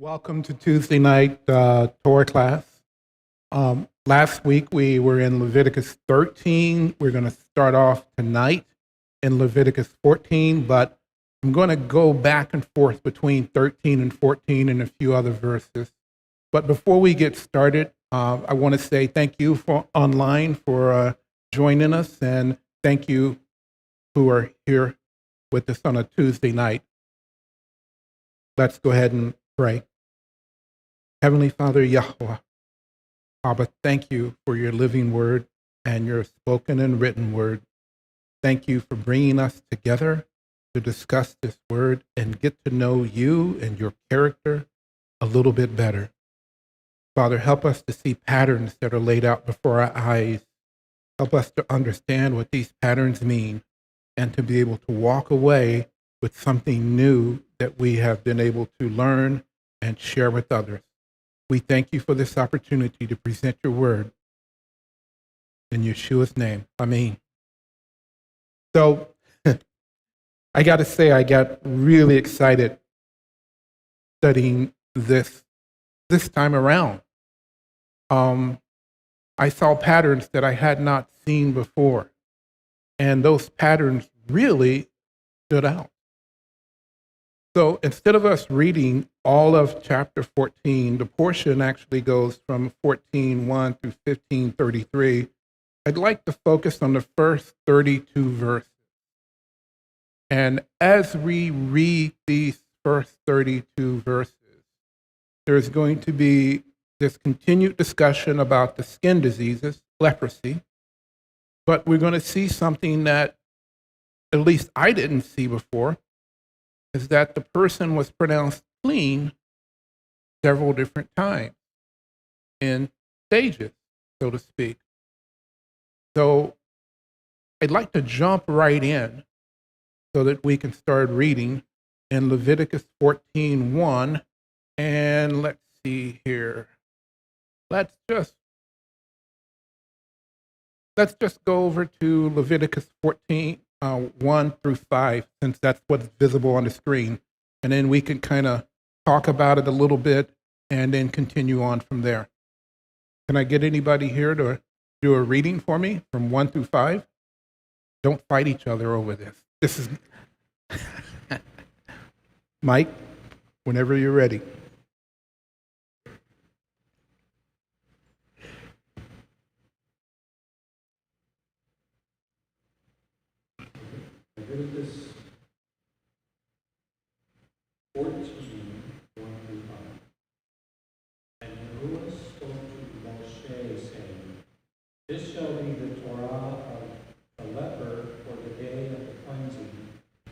Welcome to Tuesday night Torah class. Last week we were in Leviticus 13. We're going to start off tonight in Leviticus 14, but I'm going to go back and forth between 13 and 14 and a few other verses. But before we get started, I want to say thank you for online for joining us, and thank you who are here with us on a Tuesday night. Let's go ahead and pray. Heavenly Father, Yahweh, Abba, thank you for your living word and your spoken and written word. Thank you for bringing us together to discuss this word and get to know you and your character a little bit better. Father, help us to see patterns that are laid out before our eyes. Help us to understand what these patterns mean and to be able to walk away with something new that we have been able to learn and share with others. We thank you for this opportunity to present your word. In Yeshua's name, Amen. So, I got to say, I got really excited studying this time around. I saw patterns that I had not seen before, and those patterns really stood out. So instead of us reading all of chapter 14, the portion actually goes from 14:1 through 15:33. I'd like to focus on the first 32 verses. And as we read these first 32 verses, there's going to be this continued discussion about the skin diseases, leprosy, but we're going to see something that at least I didn't see before, is that the person was pronounced clean several different times in stages, so to speak. So I'd like to jump right in so that we can start reading in Leviticus 14:1. And let's see here. Let's just go over to Leviticus 14, 1 through 5, since that's what's visible on the screen. And then we can kind of talk about it a little bit and then continue on from there. Can I get anybody here to do a reading for me from 1 through 5? Don't fight each other over this. This is Mike, whenever you're ready. Leviticus 14, 1 through 5. And Yahuwah spoke to Moshe, saying, This shall be the Torah of the leper for the day of the cleansing.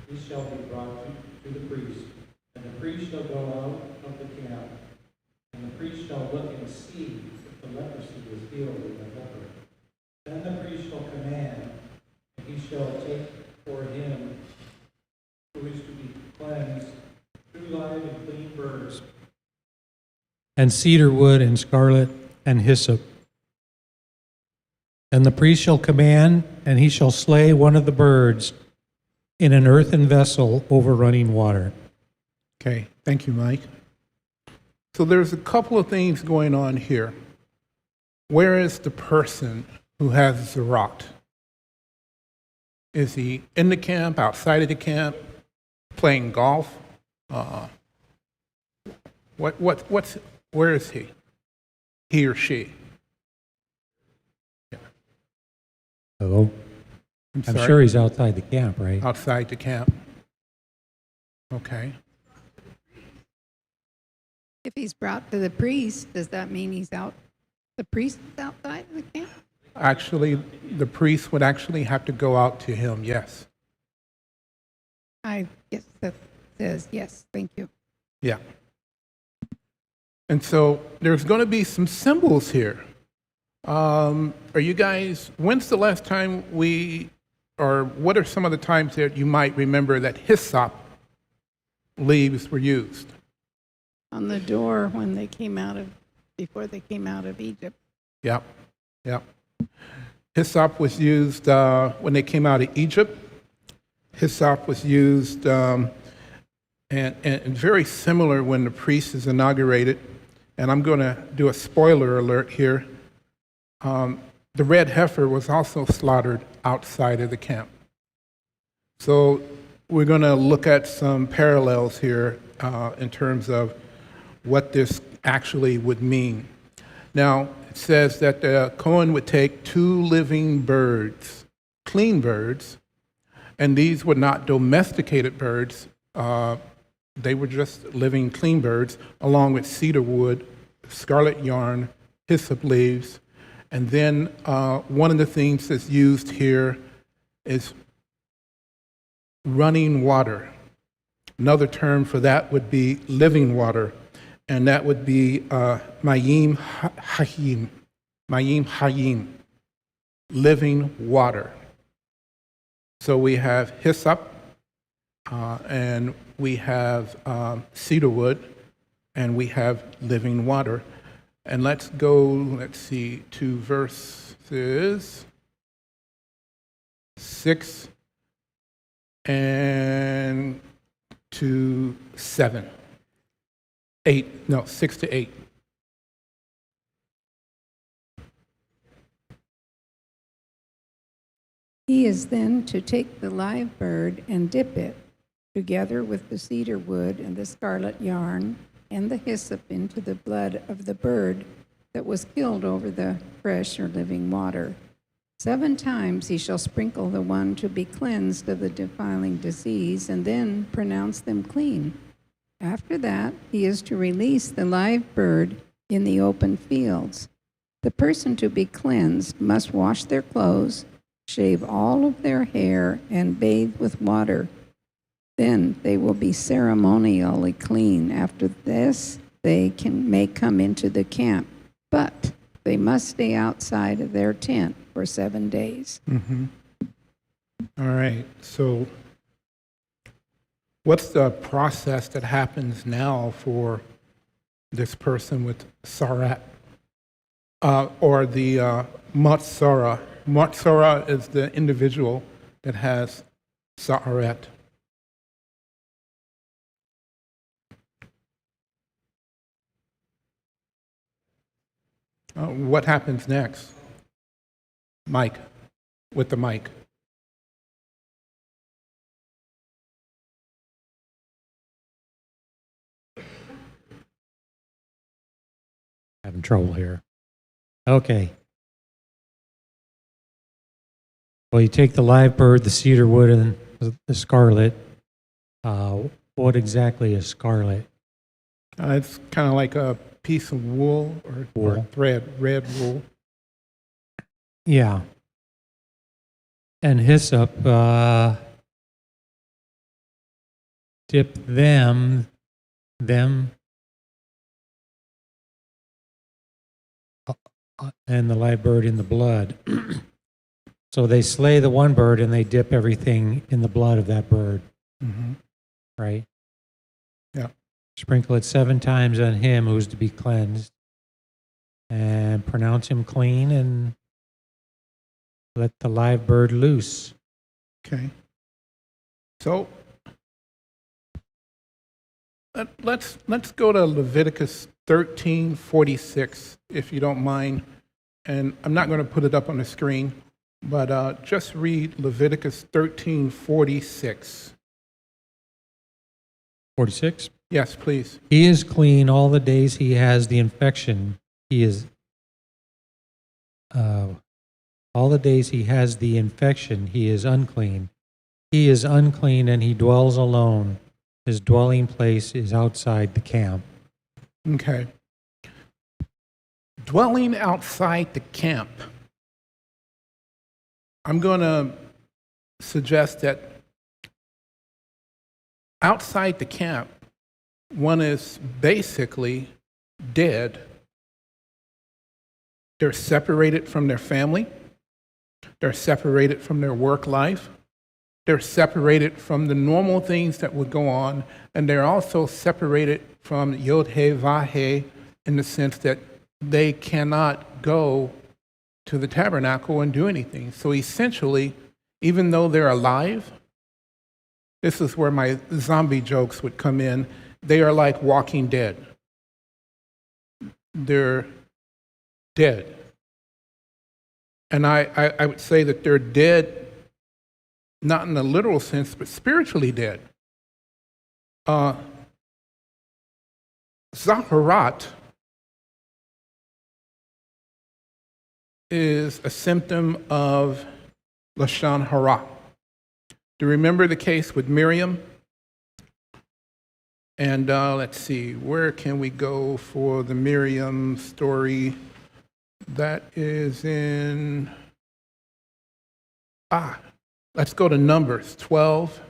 He shall be brought to the priest, and the priest shall go out of the camp, and the priest shall look and see if the leprosy is healed in the leper. Then the priest shall command, and he shall take for him who is to be cleansed 2 live and clean birds, and cedar wood, and scarlet, and hyssop. And the priest shall command, and he shall slay one of the birds in an earthen vessel over running water. Okay, thank you, Mike. So there's a couple of things going on here. Where is the person who has the rot? Is he in the camp, outside of the camp, playing golf? Where is he? He or she? Yeah. Hello? I'm sure he's outside the camp, right? Outside the camp. Okay. If he's brought to the priest, does that mean the priest is outside of the camp? Actually, the priest would actually have to go out to him, yes. I guess that says yes, thank you. Yeah. And so there's going to be some symbols here. Are you guys, when's the last time what are some of the times that you might remember that hyssop leaves were used? On the door before they came out of Egypt. Yep. Hyssop was used when they came out of Egypt. Hyssop was used and very similar when the priest is inaugurated. And I'm going to do a spoiler alert here. The red heifer was also slaughtered outside of the camp. So we're going to look at some parallels here in terms of what this actually would mean. Now, it says that the Cohen would take 2 living birds, clean birds, and these were not domesticated birds. They were just living clean birds, along with cedar wood, scarlet yarn, hyssop leaves. And then one of the things that's used here is running water. Another term for that would be living water, and that would be mayim hayim, living water. So we have hyssop, and we have cedar wood, and we have living water. And let's go, to verses 6 and to 7. 6 to 8. He is then to take the live bird and dip it, together with the cedar wood and the scarlet yarn and the hyssop, into the blood of the bird that was killed over the fresh or living water. 7 times he shall sprinkle the one to be cleansed of the defiling disease, and then pronounce them clean. After that, he is to release the live bird in the open fields. The person to be cleansed must wash their clothes, shave all of their hair, and bathe with water. Then they will be ceremonially clean. After this, they may come into the camp, but they must stay outside of their tent for 7 days. Mm-hmm. All right, so what's the process that happens now for this person with sarat, or the matzara? Matzara is the individual that has sarat. What happens next? Mike, with the mic. Having trouble here. Okay. Well, you take the live bird, the cedar wood, and the scarlet. What exactly is scarlet? It's kind of like a piece of wool or thread, red wool. Yeah. And hyssop, dip them, and the live bird in the blood. So they slay the one bird and they dip everything in the blood of that bird. Mm-hmm. Right? Yeah. Sprinkle it 7 times on him who's to be cleansed, and pronounce him clean, and let the live bird loose. Okay. So let's go to Leviticus 13:46, if you don't mind. And I'm not going to put it up on the screen, but just read Leviticus 13:46. 46. Yes, please. He is clean all the days he has the infection. He is all the days he has the infection, he is unclean. He is unclean and he dwells alone. His dwelling place is outside the camp. Okay. Dwelling outside the camp. I'm going to suggest that outside the camp, one is basically dead. They're separated from their family. They're separated from their work life. They're separated from the normal things that would go on. And they're also separated from Yod He Vah He, in the sense that they cannot go to the tabernacle and do anything. So essentially, even though they're alive, This is where my zombie jokes would come in. They are like Walking Dead. They're dead. And I would say that they're dead, not in the literal sense, but spiritually dead. Zaharat is a symptom of Lashon Hara. Do you remember the case with Miriam? And let's see, where can we go for the Miriam story? That is in, let's go to Numbers 12,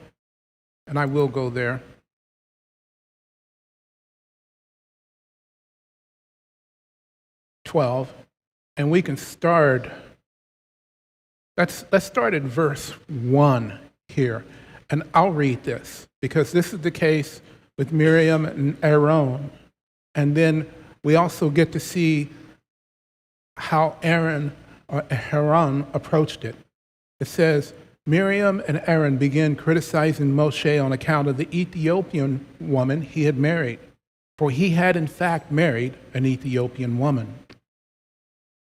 and I will go there. And we can start, let's start at verse 1 here. And I'll read this, because this is the case with Miriam and Aaron. And then we also get to see how Aaron approached it. It says, Miriam and Aaron began criticizing Moshe on account of the Ethiopian woman he had married, for he had in fact married an Ethiopian woman.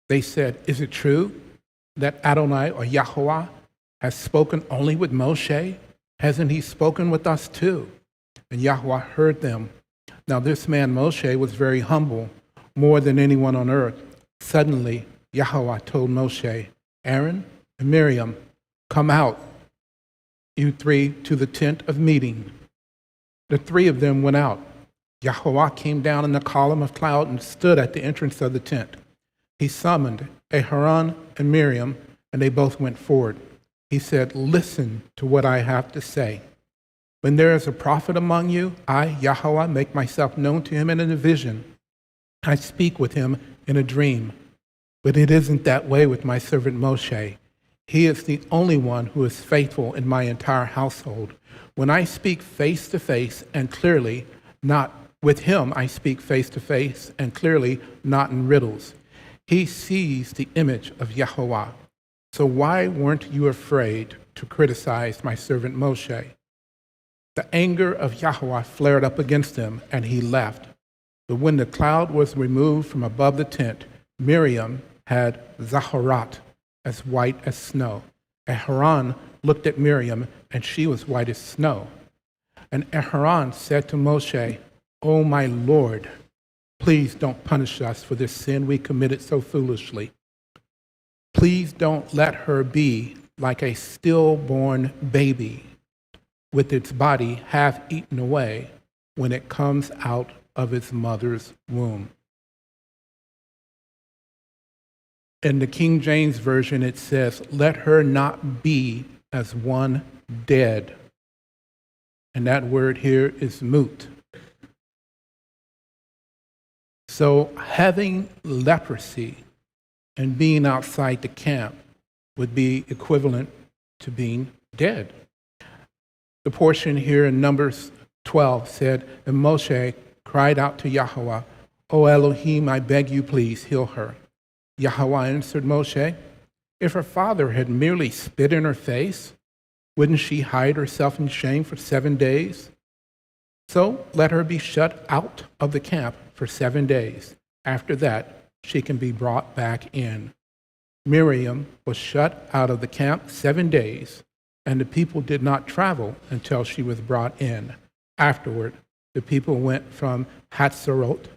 They said, is it true that Adonai or Yahweh has spoken only with Moshe? Hasn't he spoken with us too? And Yahweh heard them. Now this man Moshe was very humble, more than anyone on earth. Suddenly Yahweh told Moshe, Aaron and Miriam, come out, you three, to the tent of meeting. The three of them went out. Yahweh came down in a column of cloud and stood at the entrance of the tent. He summoned Aaron and Miriam, and they both went forward. He said, listen to what I have to say. When there is a prophet among you, I, Yahweh, make myself known to him in a vision. I speak with him in a dream. But it isn't that way with my servant Moshe. He is the only one who is faithful in my entire household. When I speak face to face and clearly, not with him, I speak face to face and clearly, not in riddles. He sees the image of Yahweh. So why weren't you afraid to criticize my servant Moshe? The anger of Yahweh flared up against him, and he left. But when the cloud was removed from above the tent, Miriam had Zaharat, as white as snow. Aaron looked at Miriam, and she was white as snow. And Aaron said to Moshe, O my Lord, please don't punish us for this sin we committed so foolishly. Please don't let her be like a stillborn baby with its body half eaten away when it comes out of its mother's womb. In the King James Version, it says, let her not be as one dead. And that word here is mut. So having leprosy and being outside the camp would be equivalent to being dead. The portion here in Numbers 12 said, and Moshe cried out to Yahweh, O Elohim, I beg you, please heal her. Yahweh answered Moshe, if her father had merely spit in her face, wouldn't she hide herself in shame for 7 days? So let her be shut out of the camp for 7 days. After that, she can be brought back in. Miriam was shut out of the camp 7 days, and the people did not travel until she was brought in. Afterward, the people went from Hatzerot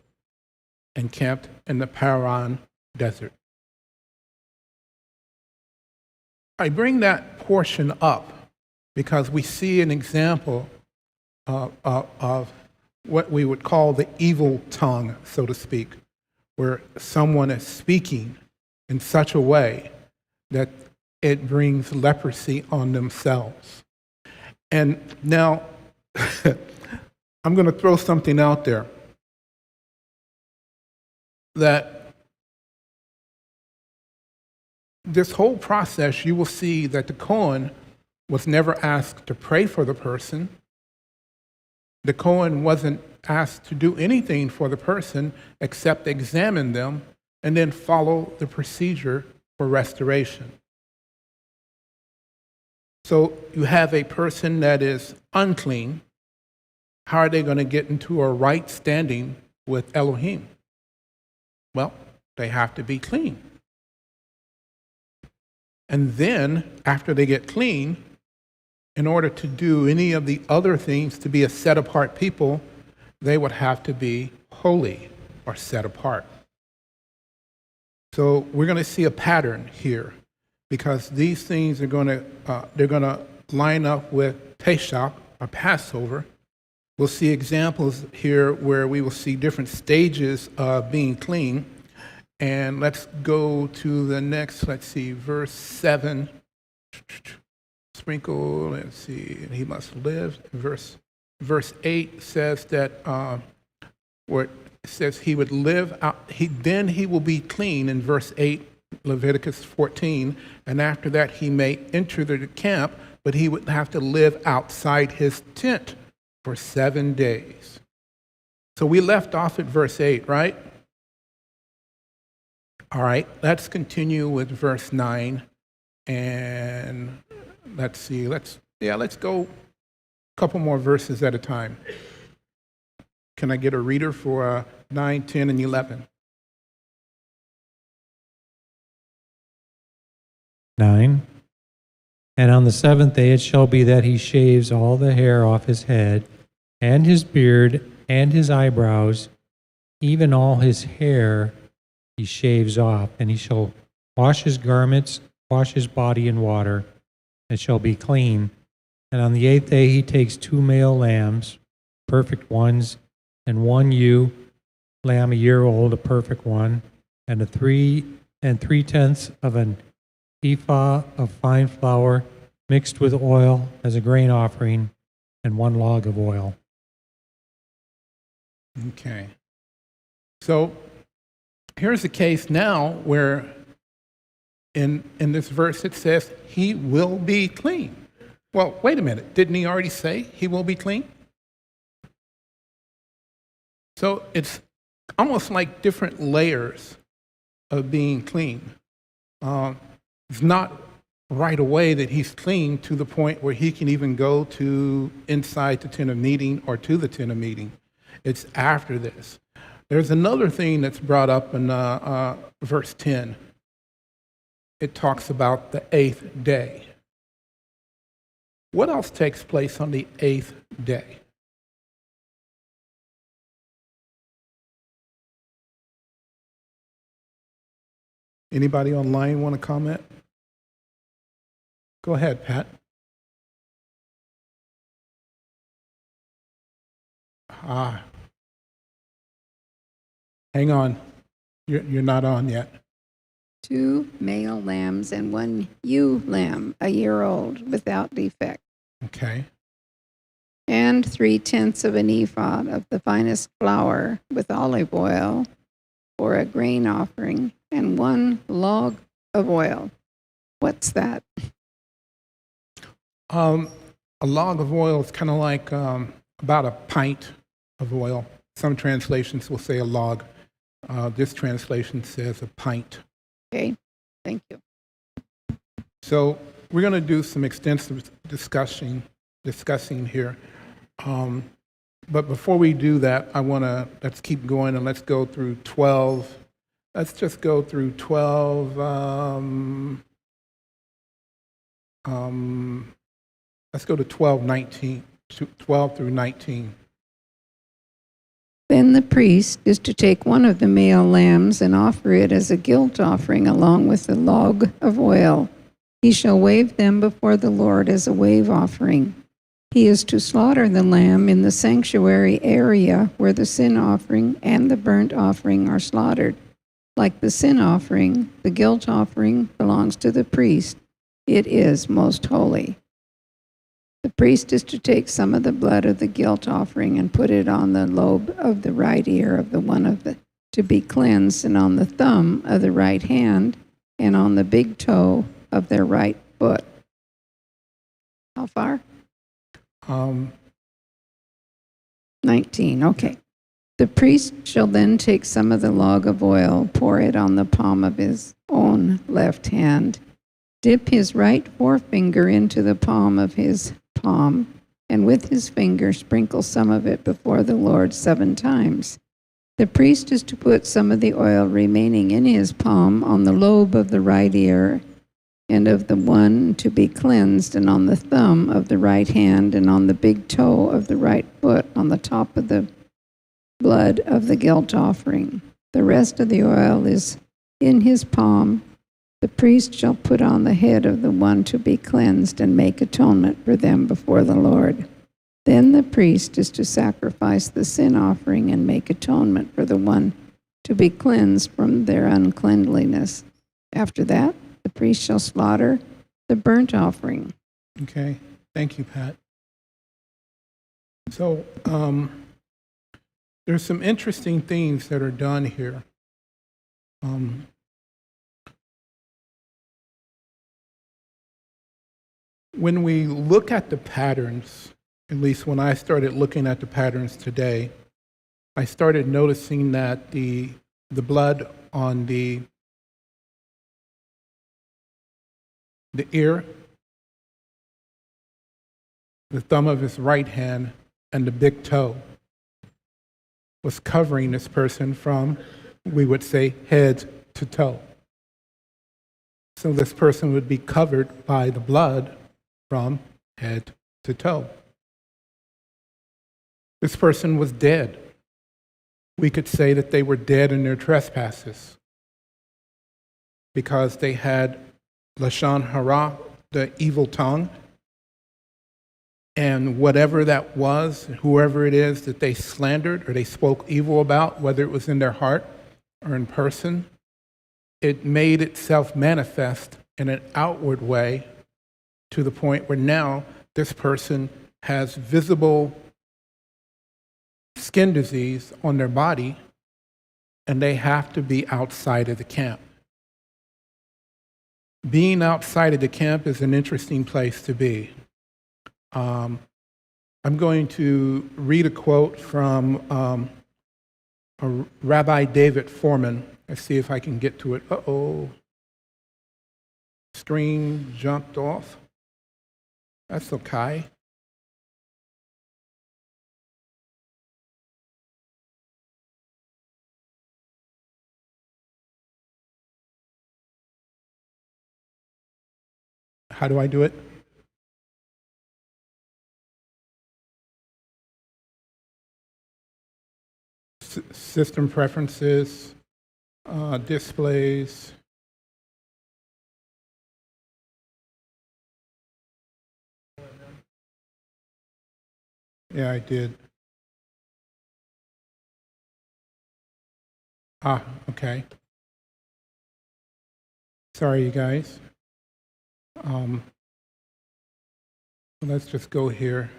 and camped in the Paran desert. I bring that portion up because we see an example of what we would call the evil tongue, so to speak, where someone is speaking in such a way that it brings leprosy on themselves. And now, I'm going to throw something out there that this whole process, you will see that the Kohen was never asked to pray for the person. The Kohen wasn't asked to do anything for the person except examine them and then follow the procedure for restoration. So you have a person that is unclean. How are they going to get into a right standing with Elohim? Well, they have to be clean. And then, after they get clean, in order to do any of the other things, to be a set-apart people, they would have to be holy or set apart. So we're going to see a pattern here, because these things are going to line up with Pesach, or Passover. We'll see examples here where we will see different stages of being clean. And let's go to the next, verse 7. Sprinkle, let's see, and he must live. Verse 8 says that, where it says he would live out, then he will be clean in verse 8, Leviticus 14. And after that, he may enter the camp, but he would have to live outside his tent for 7 days. So we left off at verse 8, right? All right, let's continue with verse 9, and let's see, let's go a couple more verses at a time. Can I get a reader for 9, 10, and 11? 9. And on the seventh day it shall be that he shaves all the hair off his head, and his beard, and his eyebrows, even all his hair he shaves off, and he shall wash his garments, wash his body in water, and shall be clean. And on the 8th day he takes 2 male lambs, perfect ones, and 1 ewe lamb a year old, a perfect one, and 3/10 of an ephah of fine flour mixed with oil as a grain offering, and 1 log of oil. Okay. So here's the case now where in this verse it says he will be clean. Well, wait a minute. Didn't he already say he will be clean? So it's almost like different layers of being clean. It's not right away that he's clean to the point where he can even go to inside the tent of meeting or to the tent of meeting. It's after this. There's another thing that's brought up in verse 10. It talks about the 8th day. What else takes place on the 8th day? Anybody online want to comment? Go ahead, Pat. Hang on. You're not on yet. 2 male lambs and 1 ewe lamb, a year old, without defect. Okay. And 3/10 of an ephah of the finest flour with olive oil for a grain offering, and 1 log of oil. What's that? A log of oil is kind of like about a pint of oil. Some translations will say a log. This translation says a pint. Okay, thank you. So we're going to do some extensive discussing here. But before we do that, let's keep going and let's go through 12. Let's just go through 12. Let's go to 12 through 19. Then the priest is to take 1 of the male lambs and offer it as a guilt offering along with the log of oil. He shall wave them before the Lord as a wave offering. He is to slaughter the lamb in the sanctuary area where the sin offering and the burnt offering are slaughtered. Like the sin offering, the guilt offering belongs to the priest. It is most holy. The priest is to take some of the blood of the guilt offering and put it on the lobe of the right ear of the one of the to be cleansed, and on the thumb of the right hand, and on the big toe of their right foot. How far? 19, okay. The priest shall then take some of the log of oil, pour it on the palm of his own left hand, Dip his right forefinger into the palm of his palm, and with his finger sprinkle some of it before the Lord 7 times. The priest is to put some of the oil remaining in his palm on the lobe of the right ear and of the one to be cleansed, and on the thumb of the right hand, and on the big toe of the right foot, on the top of the blood of the guilt offering. The rest of the oil is in his palm. The priest shall put on the head of the one to be cleansed and make atonement for them before the Lord. Then the priest is to sacrifice the sin offering and make atonement for the one to be cleansed from their uncleanliness. After that, the priest shall slaughter the burnt offering. Okay, thank you, Pat. So there's some interesting things that are done here. When we look at the patterns, at least when I started looking at the patterns today, I started noticing that the blood on the ear, the thumb of his right hand, and the big toe was covering this person from, we would say, head to toe. So this person would be covered by the blood from head to toe. This person was dead. We could say that they were dead in their trespasses because they had Lashon Hara, the evil tongue, and whatever that was, whoever it is that they slandered or they spoke evil about, whether it was in their heart or in person, it made itself manifest in an outward way to the point where now this person has visible skin disease on their body and they have to be outside of the camp. Being outside of the camp is an interesting place to be. I'm going to read a quote from Rabbi David Foreman. Let's see if I can get to it. Stream jumped off. That's okay. How do I do it? System preferences, displays. Yeah, I did. Okay. Sorry, you guys. Let's just go here.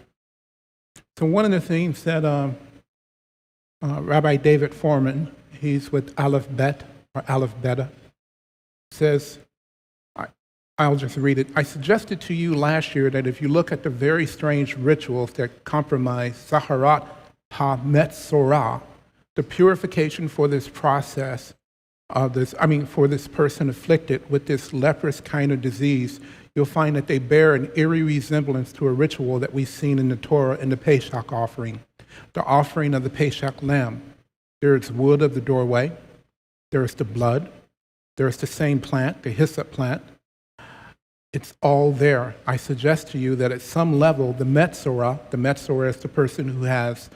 So one of the things that Rabbi David Foreman, he's with Aleph Bet, or Aleph Beta, says, I'll just read it. I suggested to you last year that if you look at the very strange rituals that compromise Zaharat HaMetzorah, the purification for this process of this, for this person afflicted with this leprous kind of disease, you'll find that they bear an eerie resemblance to a ritual that we've seen in the Torah in the Pesach offering, the offering of the Pesach lamb. There is wood of the doorway, there is the blood, there is the same plant, the hyssop plant. It's all there. I suggest to you that at some level, the Metzorah is the person who has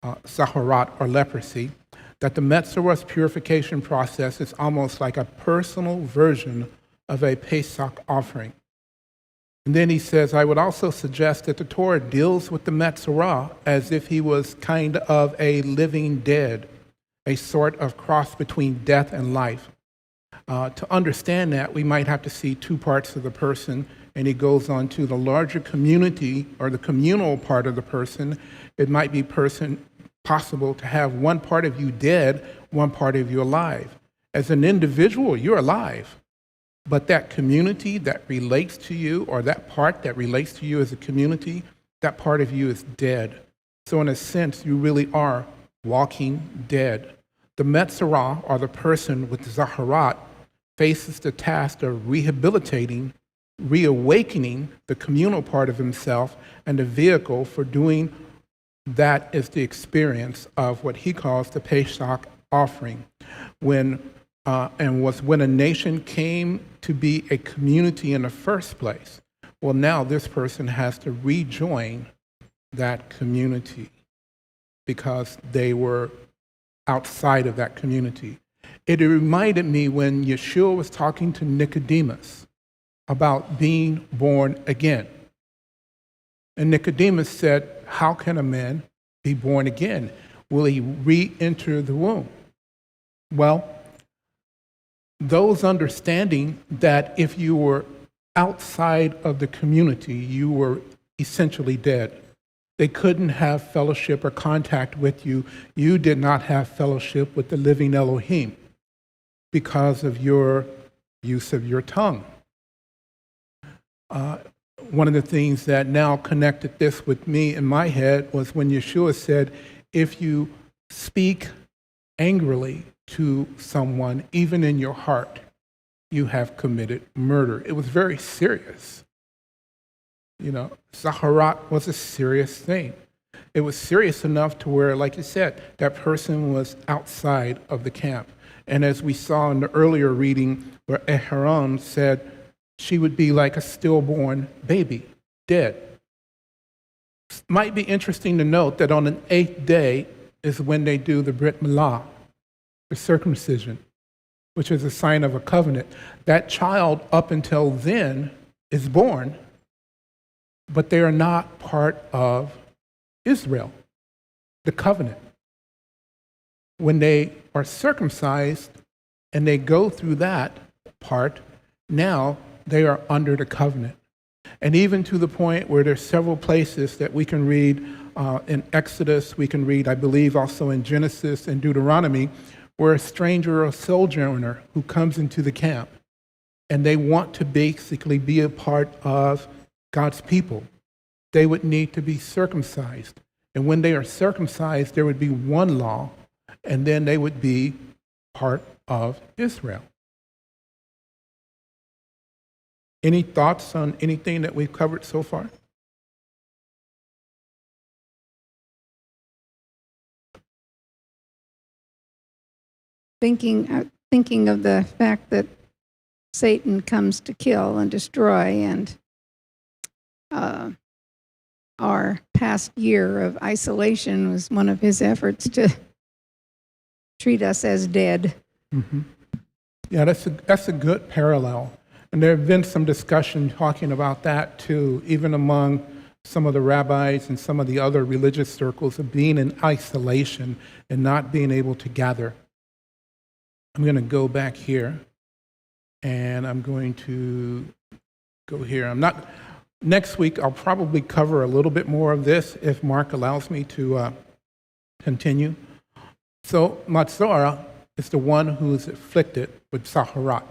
Zaharat or leprosy, that the Metzorah's purification process is almost like a personal version of a Pesach offering. And then he says, I would also suggest that the Torah deals with the Metzorah as if he was kind of a living dead, a sort of cross between death and life. To understand that, we might have to see two parts of the person, and he goes on to the larger community or the communal part of the person. It might be possible to have one part of you dead, one part of you alive. As an individual, you're alive, but that community that relates to you, or that part that relates to you as a community, that part of you is dead. So in a sense, you really are walking dead. The Metzorah, or the person with Zaharat, faces the task of rehabilitating, reawakening the communal part of himself, and the vehicle for doing that is the experience of what he calls the Pesach offering, when was when a nation came to be a community in the first place. Well, now this person has to rejoin that community because they were outside of that community. It reminded me when Yeshua was talking to Nicodemus about being born again. And Nicodemus said, how can a man be born again? Will he re-enter the womb? Well, those understanding that if you were outside of the community, you were essentially dead. They couldn't have fellowship or contact with you. You did not have fellowship with the living Elohim because of your use of your tongue. One of the things that now connected this with me in my head was when Yeshua said, if you speak angrily to someone, even in your heart, you have committed murder. It was very serious. Zaharat was a serious thing. It was serious enough to where, like you said, that person was outside of the camp. And as we saw in the earlier reading where Aharon said she would be like a stillborn baby, dead. Might be interesting to note that on the 8th day is when they do the Brit Milah, the circumcision, which is a sign of a covenant. That child up until then is born, but they are not part of Israel, the covenant. When they are circumcised and they go through that part, now they are under the covenant. And even to the point where there's several places that we can read in Exodus, we can read, I believe, also in Genesis and Deuteronomy, where a stranger or a sojourner who comes into the camp and they want to basically be a part of God's people, they would need to be circumcised. And when they are circumcised, there would be one law, and then they would be part of Israel. Any thoughts on anything that we've covered so far? Thinking of the fact that Satan comes to kill and destroy, and our past year of isolation was one of his efforts to treat us as dead. Mm-hmm. Yeah, that's a good parallel. And there have been some discussion talking about that too, even among some of the rabbis and some of the other religious circles, of being in isolation and not being able to gather. I'm going to go back here, and I'm going to go here. Next week, I'll probably cover a little bit more of this if Mark allows me to continue. So Matzorah is the one who is afflicted with Zaharat.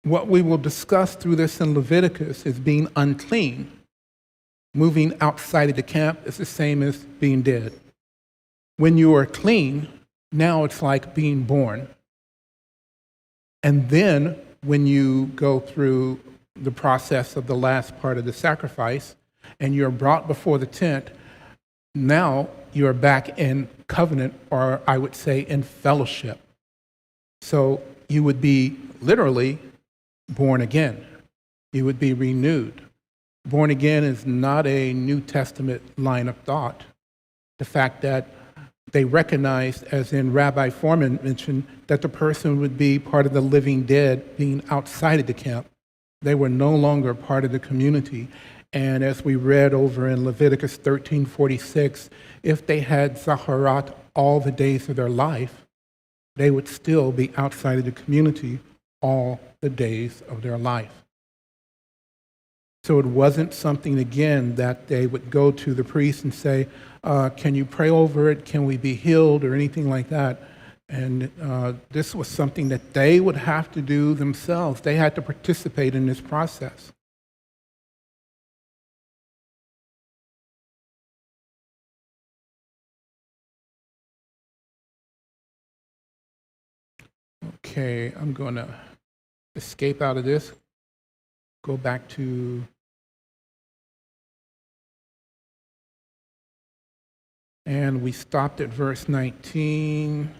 What we will discuss through this in Leviticus is being unclean. Moving outside of the camp is the same as being dead. When you are clean, now it's like being born. And then when you go through the process of the last part of the sacrifice and you're brought before the tent, now you're back in covenant, or I would say in fellowship. So you would be literally born again. You would be renewed. Born again is not a New Testament line of thought. The fact that they recognized, as in Rabbi Foreman mentioned, that the person would be part of the living dead being outside of the camp. They were no longer part of the community. And as we read over in Leviticus 13:46, if they had Zaharat all the days of their life, they would still be outside of the community all the days of their life. So it wasn't something, again, that they would go to the priest and say, can you pray over it? Can we be healed? Or anything like that. And this was something that they would have to do themselves. They had to participate in this process. Okay, I'm going to escape out of this. Go back to and we stopped at verse 19.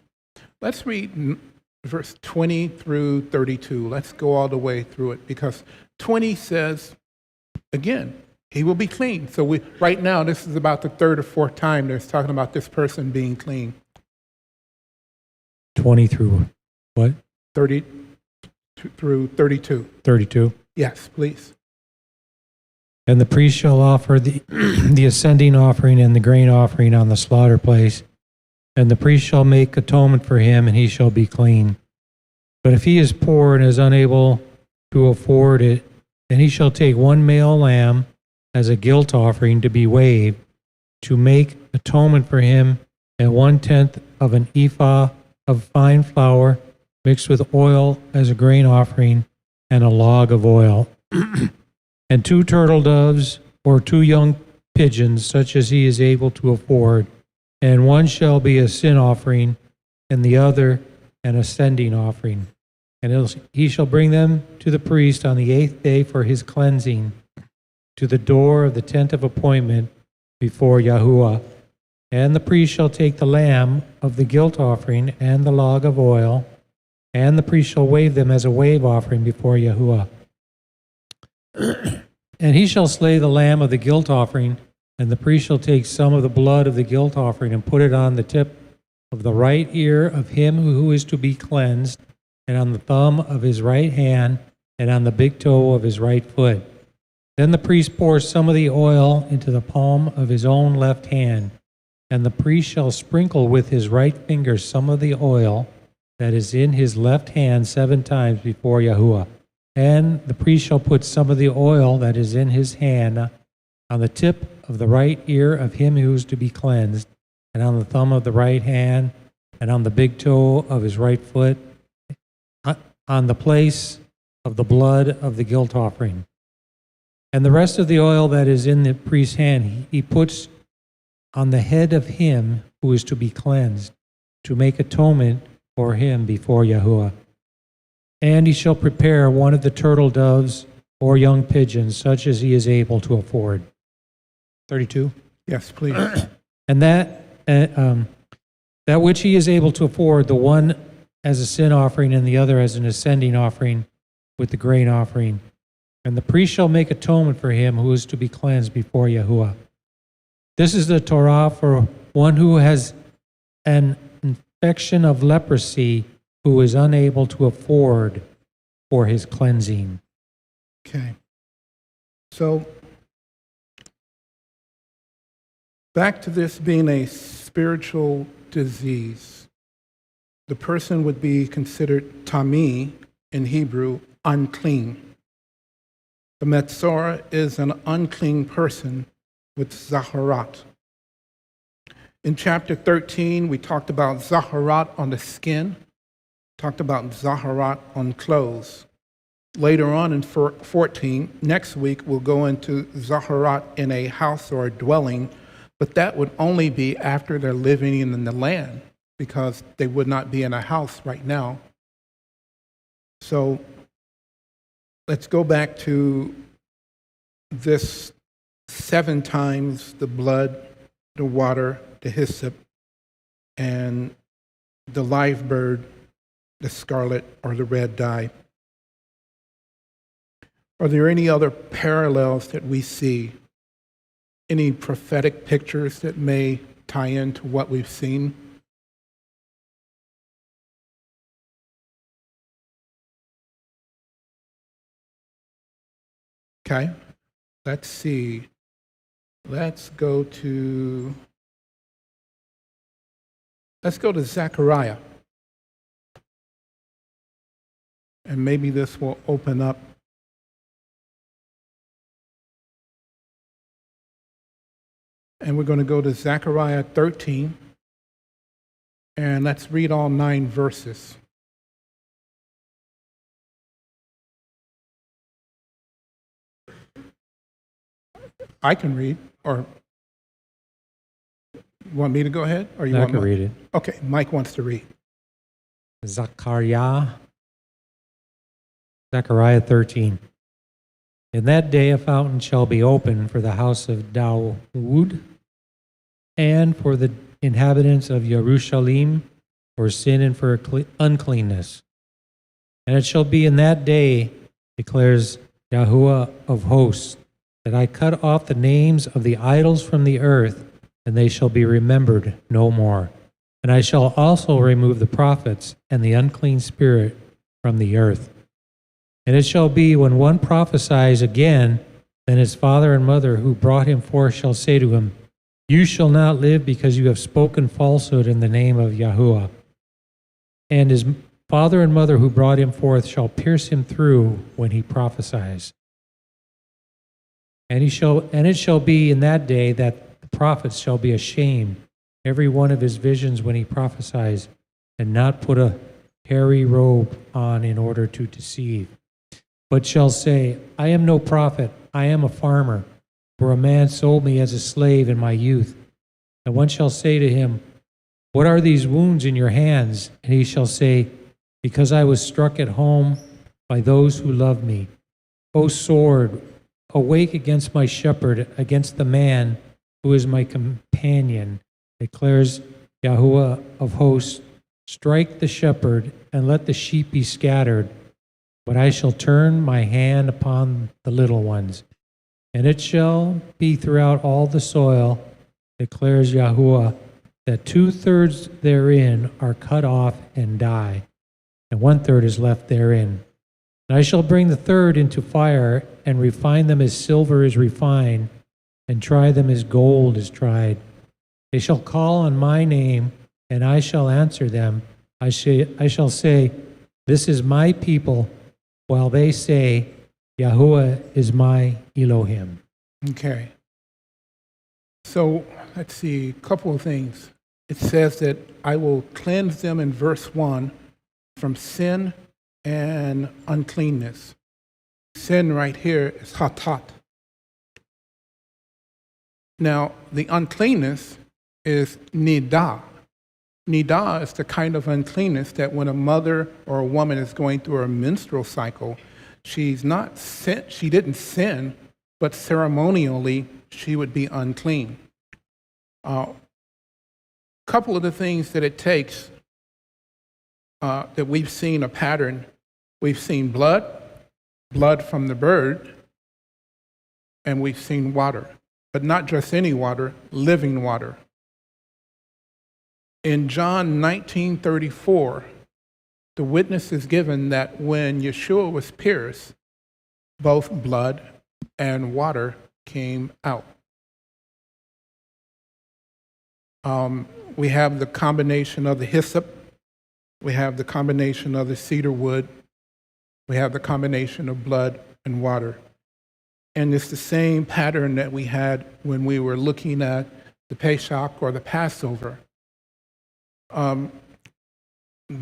Let's read verse 20 through 32. Let's go all the way through it because 20 says, again, he will be clean. So right now, this is about the third or fourth time there's talking about this person being clean. 20 through what? 30 through 32. 32. Yes, please. And the priest shall offer the, the ascending offering and the grain offering on the slaughter place. And the priest shall make atonement for him, and he shall be clean. But if he is poor and is unable to afford it, then he shall take one male lamb as a guilt offering to be waved, to make atonement for him, and 1/10 of an ephah of fine flour mixed with oil as a grain offering, and a log of oil. And 2 turtle doves or 2 young pigeons, such as he is able to afford, and one shall be a sin offering, and the other an ascending offering. And he shall bring them to the priest on the 8th day for his cleansing, to the door of the tent of appointment before Yahuwah. And the priest shall take the lamb of the guilt offering and the log of oil, and the priest shall wave them as a wave offering before Yahuwah. And he shall slay the lamb of the guilt offering, and the priest shall take some of the blood of the guilt offering and put it on the tip of the right ear of him who is to be cleansed, and on the thumb of his right hand, and on the big toe of his right foot. Then the priest pours some of the oil into the palm of his own left hand, and the priest shall sprinkle with his right finger some of the oil that is in his left hand 7 times before Yahuwah. And the priest shall put some of the oil that is in his hand on the tip of the right ear of him who is to be cleansed, and on the thumb of the right hand, and on the big toe of his right foot, on the place of the blood of the guilt offering. And the rest of the oil that is in the priest's hand he puts on the head of him who is to be cleansed, to make atonement for him before Yahuwah. And he shall prepare one of the turtle doves or young pigeons, such as he is able to afford. 32. Yes, please. And that which he is able to afford, the one as a sin offering and the other as an ascending offering with the grain offering. And the priest shall make atonement for him who is to be cleansed before Yahuwah. This is the Torah for one who has an infection of leprosy, who is unable to afford for his cleansing. Okay. So, back to this being a spiritual disease. The person would be considered tami in Hebrew, unclean. The Metzora is an unclean person with zaharat. In chapter 13, we talked about zaharat on the skin, talked about zaharat on clothes. Later on in 14, next week, we'll go into zaharat in a house or a dwelling, but that would only be after they're living in the land, because they would not be in a house right now. So let's go back to this 7 times the blood, the water, the hyssop, and the live bird, the scarlet or the red dye. Are there any other parallels that we see? Any prophetic pictures that may tie into what we've seen? Okay, let's see. Let's go to Zechariah. And maybe this will open up and we're going to go to Zechariah 13, and let's read all 9 verses. I can read, or you want me to go ahead? Or you I want can Mike? read it. Okay, Mike wants to read. Zechariah 13. In that day a fountain shall be opened for the house of Dawood and for the inhabitants of Jerusalem for sin and for uncleanness. And it shall be in that day, declares Yahuwah of hosts, that I cut off the names of the idols from the earth, and they shall be remembered no more. And I shall also remove the prophets and the unclean spirit from the earth. And it shall be when one prophesies again, then his father and mother who brought him forth shall say to him, You shall not live because you have spoken falsehood in the name of Yahuwah. And his father and mother who brought him forth shall pierce him through when he prophesies. And it shall be in that day that the prophets shall be ashamed, every one of his visions when he prophesies, and not put a hairy robe on in order to deceive, but shall say, I am no prophet, I am a farmer, for a man sold me as a slave in my youth. And one shall say to him, What are these wounds in your hands? And he shall say, Because I was struck at home by those who love me. O sword, awake against my shepherd, against the man who is my companion, declares Yahuwah of hosts. Strike the shepherd, and let the sheep be scattered. But I shall turn my hand upon the little ones. And it shall be throughout all the soil, declares Yahuwah, that 2/3 therein are cut off and die, and 1/3 is left therein. And I shall bring the third into fire, and refine them as silver is refined, and try them as gold is tried. They shall call on my name, and I shall answer them. I shall say, This is my people, while they say, Yahuwah is my Elohim. Okay. So let's see, a couple of things. It says that I will cleanse them in verse 1 from sin and uncleanness. Sin right here is hatat. Now, the uncleanness is nidah. Nidah is the kind of uncleanness that when a mother or a woman is going through a menstrual cycle, she didn't sin, but ceremonially she would be unclean. Couple of the things that it takes that we've seen a pattern. We've seen blood from the bird, and we've seen water, but not just any water, living water. In John 19:34, the witness is given that when Yeshua was pierced, both blood and water came out. We have the combination of the hyssop, we have the combination of the cedar wood, we have the combination of blood and water. And it's the same pattern that we had when we were looking at the Pesach or the Passover.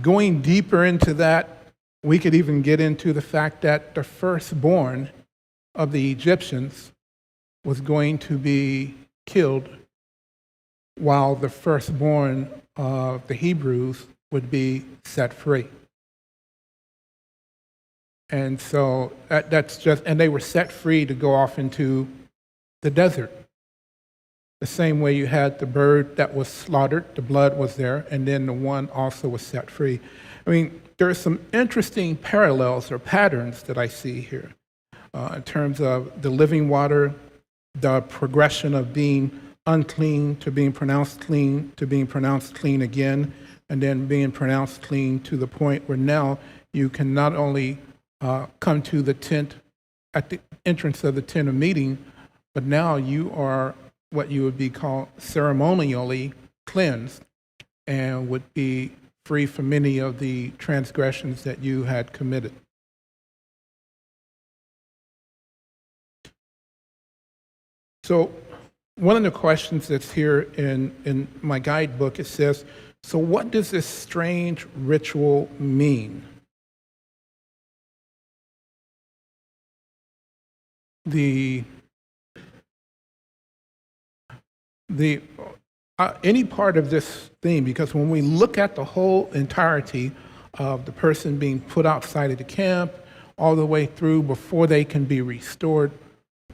Going deeper into that, we could even get into the fact that the firstborn of the Egyptians was going to be killed, while the firstborn of the Hebrews would be set free. And so and they were set free to go off into the desert. The same way you had the bird that was slaughtered, the blood was there, and then the one also was set free. I mean, there are some interesting parallels or patterns that I see here in terms of the living water, the progression of being unclean to being pronounced clean to being pronounced clean again, and then being pronounced clean to the point where now you can not only come to the tent at the entrance of the tent of meeting, but now you are what you would be called ceremonially cleansed and would be free from many of the transgressions that you had committed. So one of the questions that's here in my guidebook, it says, so what does this strange ritual mean? Any part of this theme, because when we look at the whole entirety of the person being put outside of the camp all the way through before they can be restored.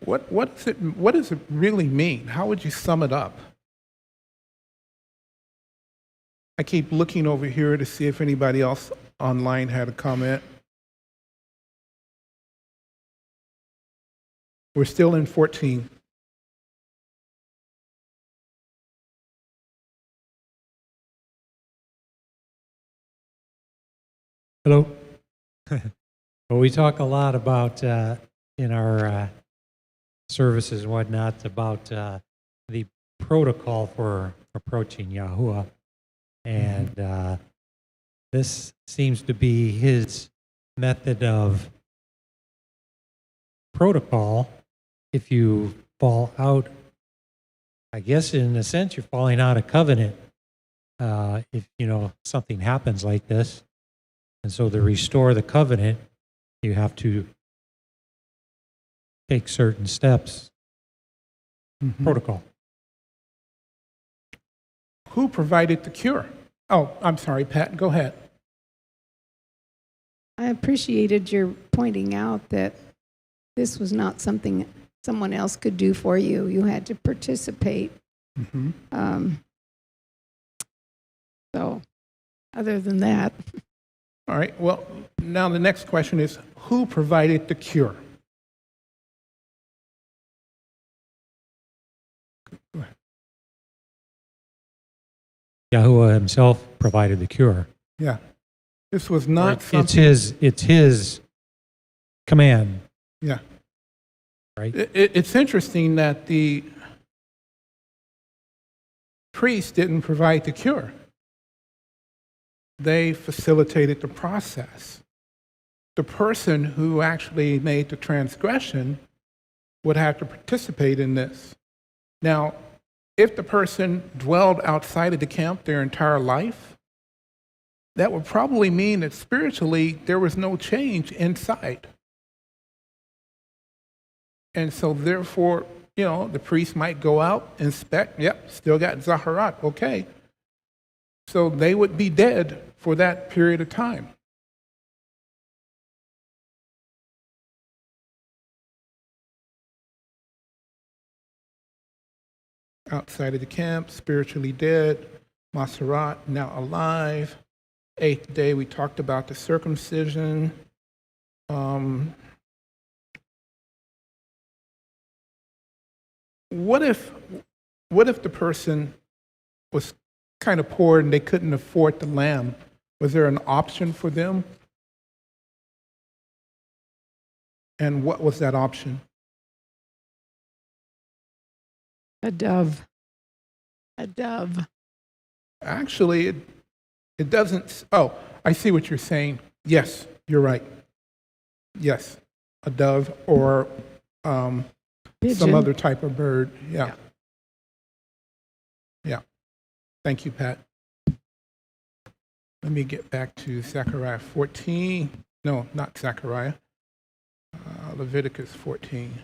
What does it really mean? How would you sum it up? I keep looking over here to see if anybody else online had a comment. We're still in 14. Hello. Well, we talk a lot about in our services and whatnot about the protocol for approaching Yahuwah, and this seems to be his method of protocol. If you fall out, I guess in a sense you're falling out of covenant. If something happens like this, and so to restore the covenant, you have to take certain steps. Protocol. Who provided the cure? Oh, I'm sorry, Pat, go ahead. I appreciated your pointing out that this was not something someone else could do for you. You had to participate. So, other than that. All right, well, now the next question is, who provided the cure? Yahuwah himself provided the cure. Yeah. This was not It's his command. Yeah. Right? It's interesting that the priest didn't provide the cure. They facilitated the process. The person who actually made the transgression would have to participate in this. Now, if the person dwelled outside of the camp their entire life, that would probably mean that spiritually there was no change inside. And so therefore, the priest might go out, inspect, yep, still got Zaharat, okay. So they would be dead for that period of time. Outside of the camp, spiritually dead, Maserat, now alive. 8th day, we talked about the circumcision. What if the person was kind of poor and they couldn't afford the lamb? Was there an option for them? And what was that option? A dove. A dove. Actually, it doesn't. Oh, I see what you're saying. Yes, you're right. Yes, a dove or some Pigeon. other type of bird. Yeah. Thank you, Pat. Let me get back to Zechariah 14. No, not Zechariah. Leviticus 14.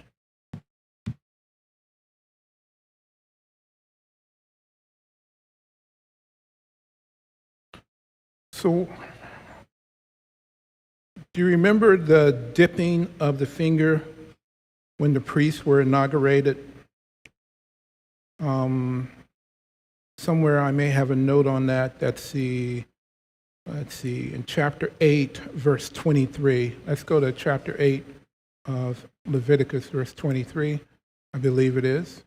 So, do you remember the dipping of the finger when the priests were inaugurated? Somewhere I may have a note on that. Let's see, in chapter 8, verse 23. Let's go to chapter 8 of Leviticus, verse 23. I believe it is.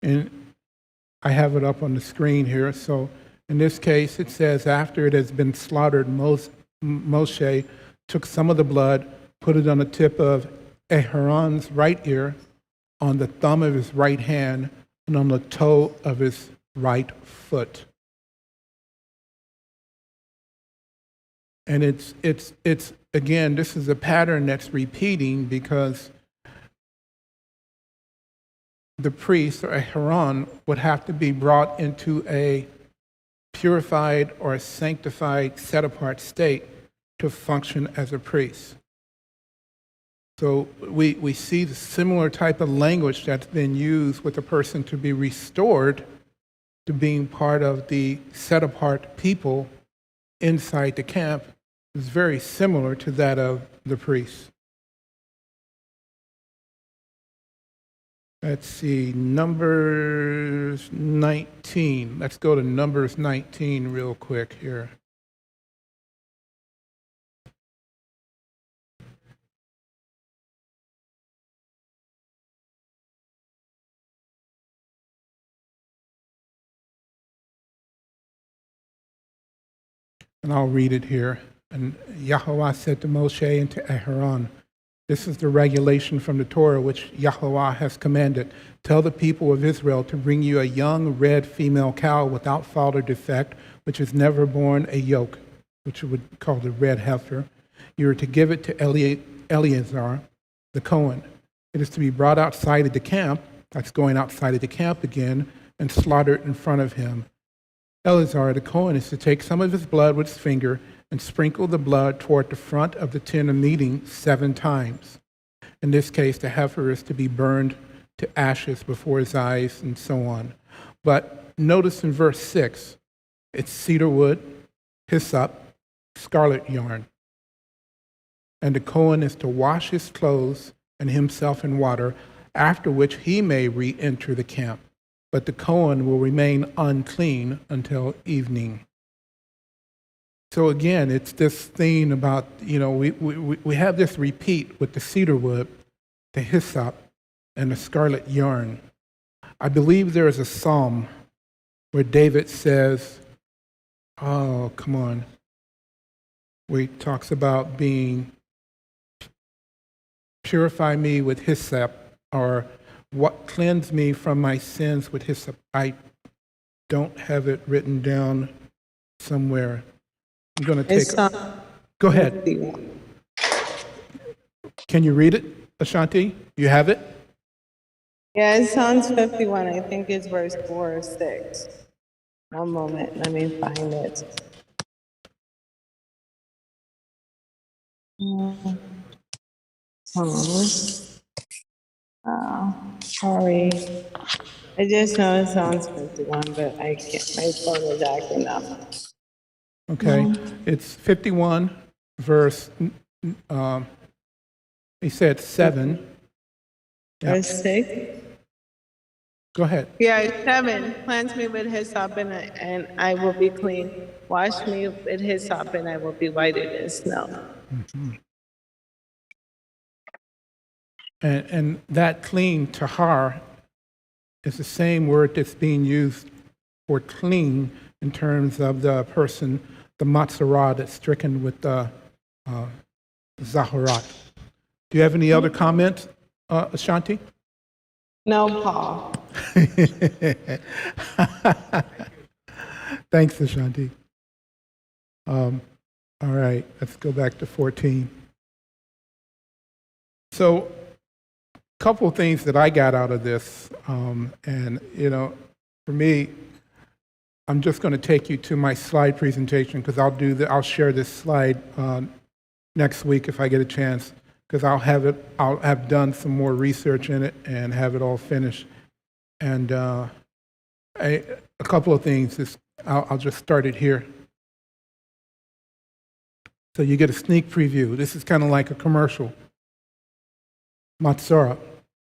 And I have it up on the screen here. So in this case, it says, after it has been slaughtered, Moshe took some of the blood, put it on the tip of Aaron's right ear, on the thumb of his right hand, and on the toe of his right foot. And it's again, this is a pattern that's repeating because the priest or Aaron would have to be brought into a purified or sanctified, set-apart state to function as a priest. So we see the similar type of language that's been used with a person to be restored to being part of the set-apart people inside the camp is very similar to that of the priest. Let's see, Numbers 19. Let's go to Numbers 19 real quick here. And I'll read it here. And Yahweh said to Moshe and to Aaron, this is the regulation from the Torah which Yahweh has commanded. Tell the people of Israel to bring you a young red female cow without fault or defect, which has never borne a yoke, which we would call the red heifer. You are to give it to Eleazar, the Cohen. It is to be brought outside of the camp, that's going outside of the camp again, and slaughtered in front of him. Eleazar, the Cohen, is to take some of his blood with his finger and sprinkle the blood toward the front of the tent of meeting 7 times. In this case, the heifer is to be burned to ashes before his eyes and so on. But notice in verse 6, it's cedar wood, hyssop, scarlet yarn. And the Cohen is to wash his clothes and himself in water, after which he may re-enter the camp. But the Cohen will remain unclean until evening. So again, it's this thing about, we have this repeat with the cedar wood, the hyssop, and the scarlet yarn. I believe there is a psalm where David says, where he talks about being, purify me with hyssop, or what cleanse me from my sins with hyssop. I don't have it written down somewhere. I'm going to take. Go ahead. Can you read it, Ashanti? You have it? Yeah, it's Psalms 51. I think it's verse 4 or 6. One moment, let me find it. Sorry. I just know it sounds 51, but I can't. My phone is acting up. Okay, it's 51, verse. He said 7. Yeah. Verse 6. Go ahead. Yeah, it's 7. Cleanse me with hyssop and I will be clean. Wash me with hyssop and I will be whiter than snow. Mm-hmm. And that clean, tahar, is the same word that's being used for clean in terms of the person, the matzorah that's stricken with the zaharat. Do you have any other comments, Ashanti? No, Paul. Thanks, Ashanti. All right, let's go back to 14. So, a couple of things that I got out of this, and for me, I'm just going to take you to my slide presentation because I'll share this slide next week if I get a chance, because I'll have done some more research in it and have it all finished. And a couple of things. I'll just start it here. So you get a sneak preview. This is kind of like a commercial. Matzorah,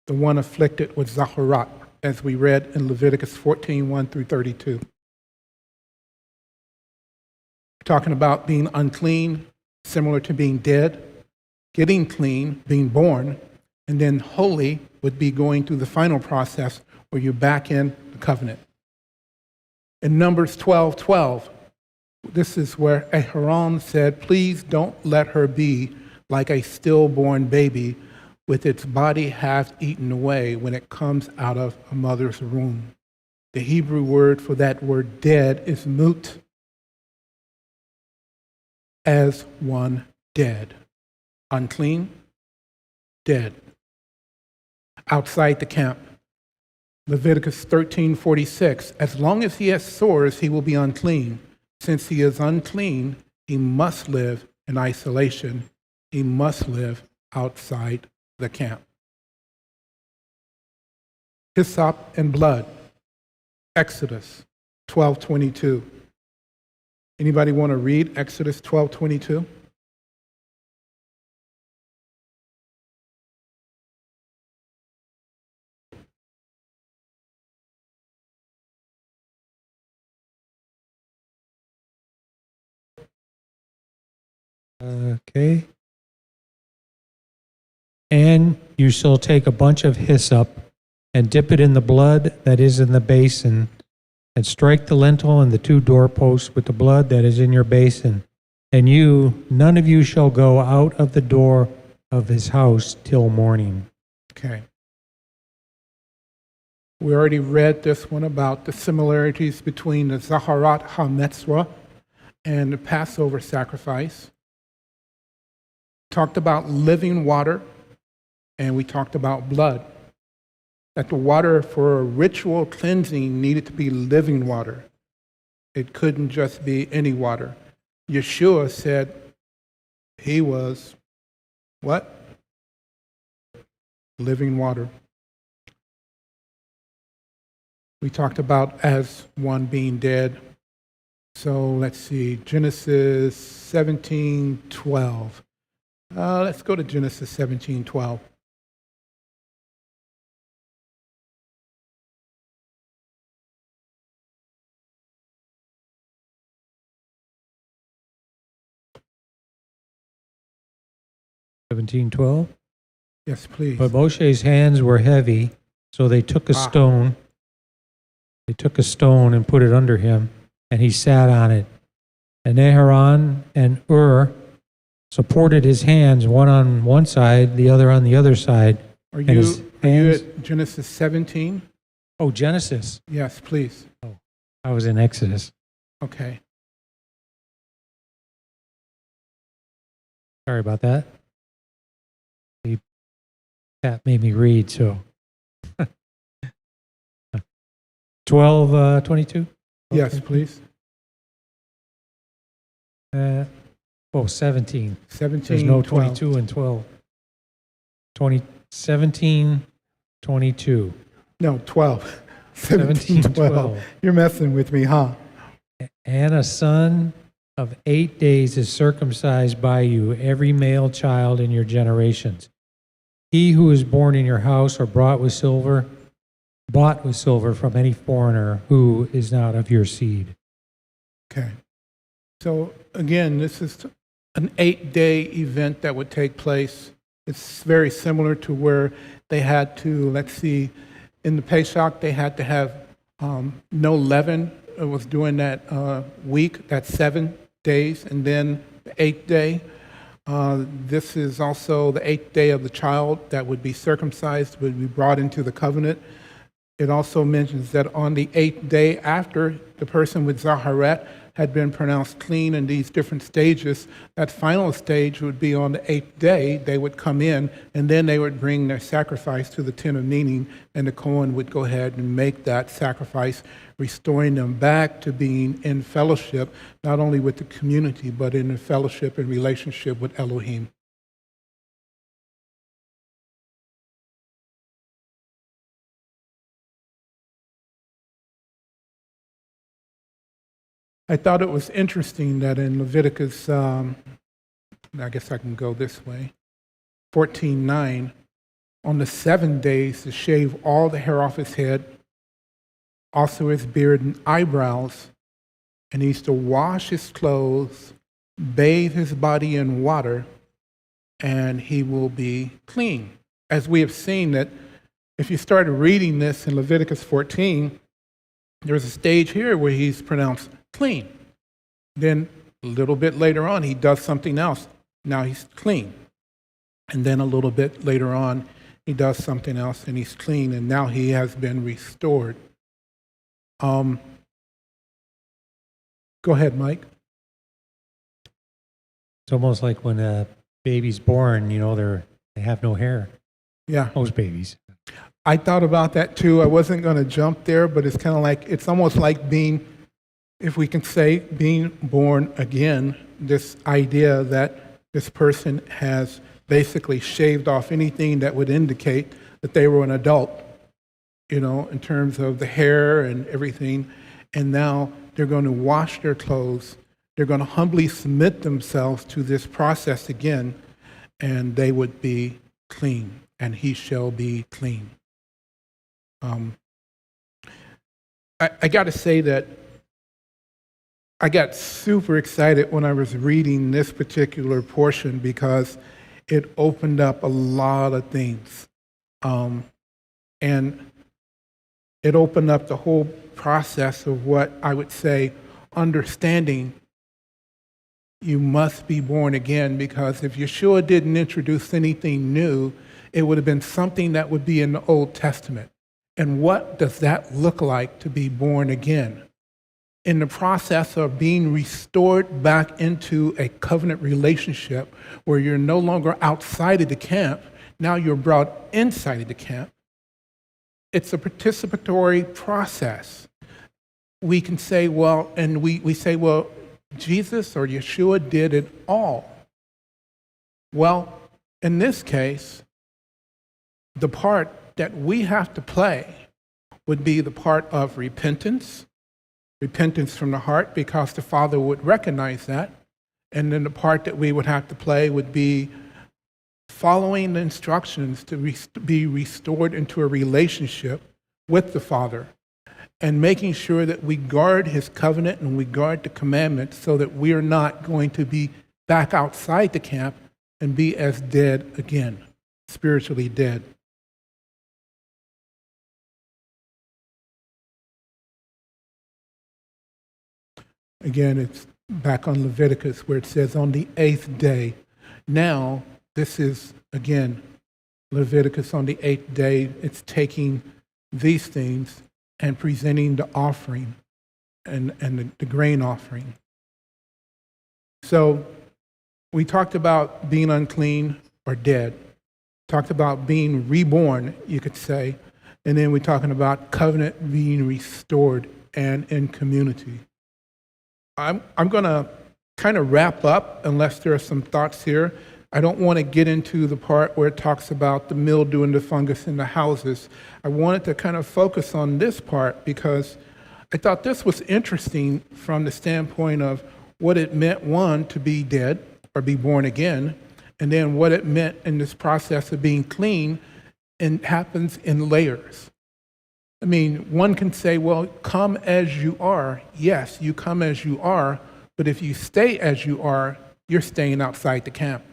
the one afflicted with zaharat, as we read in Leviticus 14, 1 through 32. Talking about being unclean, similar to being dead, getting clean, being born, and then holy would be going through the final process where you're back in the covenant. In Numbers 12:12, this is where Aaron said, please don't let her be like a stillborn baby with its body half eaten away when it comes out of a mother's womb. The Hebrew word for that word dead is mut, as one dead. Unclean, dead. Outside the camp. Leviticus 13:46, as long as he has sores, he will be unclean. Since he is unclean, he must live in isolation. He must live outside the camp. Hyssop and blood, Exodus 12:22. Anybody want to read Exodus 12:22? Okay. And you shall take a bunch of hyssop and dip it in the blood that is in the basin, and strike the lintel and the two doorposts with the blood that is in your basin. And none of you shall go out of the door of his house till morning. Okay. We already read this one about the similarities between the Zaharat HaMetzvah and the Passover sacrifice. Talked about living water, and we talked about blood. That the water for ritual cleansing needed to be living water. It couldn't just be any water. Yeshua said he was what? Living water. We talked about as one being dead. So let's see, Genesis 17:12. Let's go to Genesis 17:12. Yes, please. But Moshe's hands were heavy, so they took a stone. They took a stone and put it under him, and he sat on it. And Aharon and supported his hands, one on one side, the other on the other side. Are you at Genesis 17? Oh, Genesis. Yes, please. Oh, I was in Exodus. Okay. Sorry about that. That made me read, so. 12:22? Yes, please. 17. 17. There's no 12. 22 and 12. 17:22. No, 12. 17:12. You're messing with me, huh? And a son of 8 days is circumcised by you, every male child in your generations. He who is born in your house or bought with silver from any foreigner who is not of your seed. Okay. So again, this is an 8-day event that would take place. It's very similar to where they had to, let's see, in the Pesach, they had to have no leaven. It was during that week, that 7 days, and then the 8th day. This is also the 8th day of the child that would be circumcised, would be brought into the covenant. It also mentions that on the 8th day after the person with Zaharat had been pronounced clean in these different stages, that final stage would be on the 8th day. They would come in, and then they would bring their sacrifice to the tent of meeting, and the Kohen would go ahead and make that sacrifice, restoring them back to being in fellowship, not only with the community, but in fellowship and relationship with Elohim. I thought it was interesting that in Leviticus, I guess I can go this way, 14:9, on the 7 days to shave all the hair off his head, also his beard and eyebrows, and he's to wash his clothes, bathe his body in water, and he will be clean. As we have seen that if you started reading this in Leviticus 14, there's a stage here where he's pronounced clean. Then a little bit later on, he does something else. Now he's clean. And then a little bit later on, he does something else and he's clean, and now he has been restored. Go ahead, Mike. It's almost like when a baby's born, they have no hair. Yeah. Most babies. I thought about that too. I wasn't going to jump there, but it's kind of like, it's almost like being if we can say being born again, this idea that this person has basically shaved off anything that would indicate that they were an adult, in terms of the hair and everything, and now they're going to wash their clothes. They're going to humbly submit themselves to this process again, and they would be clean, and he shall be clean. I got to say that I got super excited when I was reading this particular portion because it opened up a lot of things. And it opened up the whole process of what I would say understanding you must be born again, because if Yeshua didn't introduce anything new, it would have been something that would be in the Old Testament. And what does that look like to be born again? In the process of being restored back into a covenant relationship where you're no longer outside of the camp, now you're brought inside of the camp. It's a participatory process. We can say, well, and we say, well, Jesus or Yeshua did it all. Well, in this case, the part that we have to play would be the part of repentance from the heart, because the Father would recognize that. And then the part that we would have to play would be following the instructions to be restored into a relationship with the Father, and making sure that we guard his covenant and we guard the commandments so that we are not going to be back outside the camp and be as dead again, spiritually dead. Again, it's back on Leviticus where it says on the 8th day. Now, this is, again, Leviticus on the 8th day. It's taking these things and presenting the offering and the grain offering. So we talked about being unclean or dead. Talked about being reborn, you could say. And then we're talking about covenant being restored and in community. I'm going to kind of wrap up unless there are some thoughts here. I don't want to get into the part where it talks about the mildew and the fungus in the houses. I wanted to kind of focus on this part because I thought this was interesting from the standpoint of what it meant, one, to be dead or be born again, and then what it meant in this process of being clean, and happens in layers. I mean, one can say, well, come as you are. Yes, you come as you are, but if you stay as you are, you're staying outside the camp.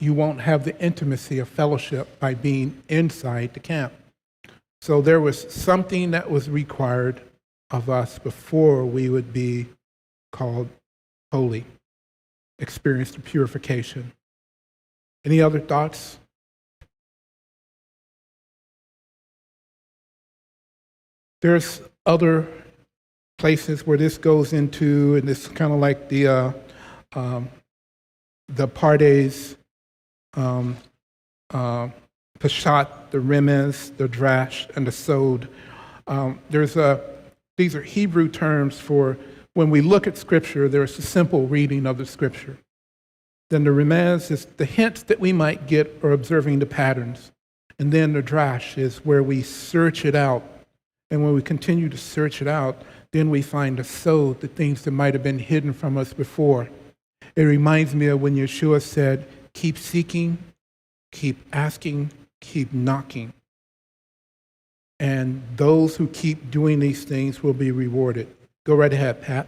You won't have the intimacy of fellowship by being inside the camp. So there was something that was required of us before we would be called holy, experience the purification. Any other thoughts? There's other places where this goes into, and this is kind of like the pardes, Peshat, the Remez, the Drash, and the Sod. These are Hebrew terms for when we look at Scripture, there's a simple reading of the Scripture. Then the Remez is the hints that we might get or observing the patterns. And then the Drash is where we search it out. And when we continue to search it out, then we find the Sod, the things that might have been hidden from us before. It reminds me of when Yeshua said, keep seeking, keep asking, keep knocking. And those who keep doing these things will be rewarded. Go right ahead, Pat.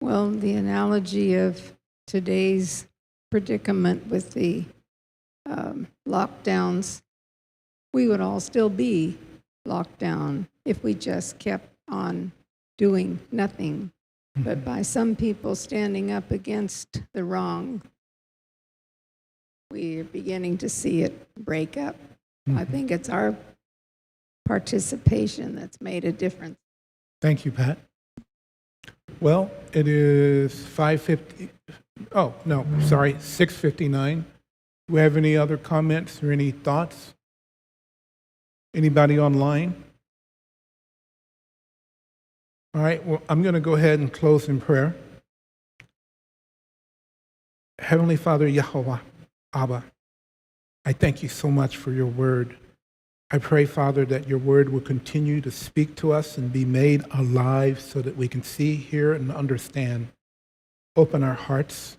Well, the analogy of today's predicament with the lockdowns, we would all still be locked down if we just kept on doing nothing. But by some people standing up against the wrong, we are beginning to see it break up. I think it's our participation that's made a difference. Thank you, Pat. Well, it is 5:50. Oh, no, sorry, 6:59. Do we have any other comments or any thoughts? Anybody online? All right, well, I'm going to go ahead and close in prayer. Heavenly Father, Yahweh, Abba, I thank you so much for your word. I pray, Father, that your word will continue to speak to us and be made alive so that we can see, hear, and understand. Open our hearts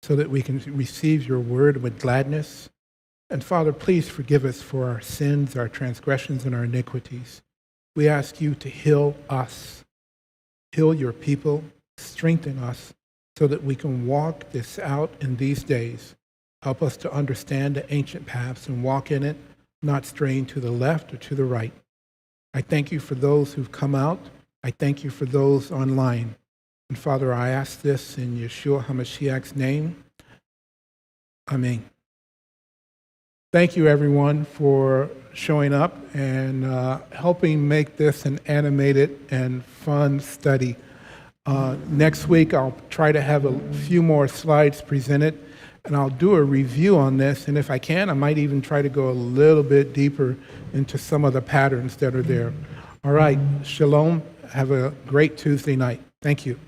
so that we can receive your word with gladness. And Father, please forgive us for our sins, our transgressions, and our iniquities. We ask you to heal us, heal your people, strengthen us so that we can walk this out in these days. Help us to understand the ancient paths and walk in it, not straying to the left or to the right. I thank you for those who've come out. I thank you for those online. And Father, I ask this in Yeshua HaMashiach's name. Amen. Thank you, everyone, for showing up and helping make this an animated and fun study. Next week, I'll try to have a few more slides presented, and I'll do a review on this. And if I can, I might even try to go a little bit deeper into some of the patterns that are there. All right, shalom. Have a great Tuesday night. Thank you.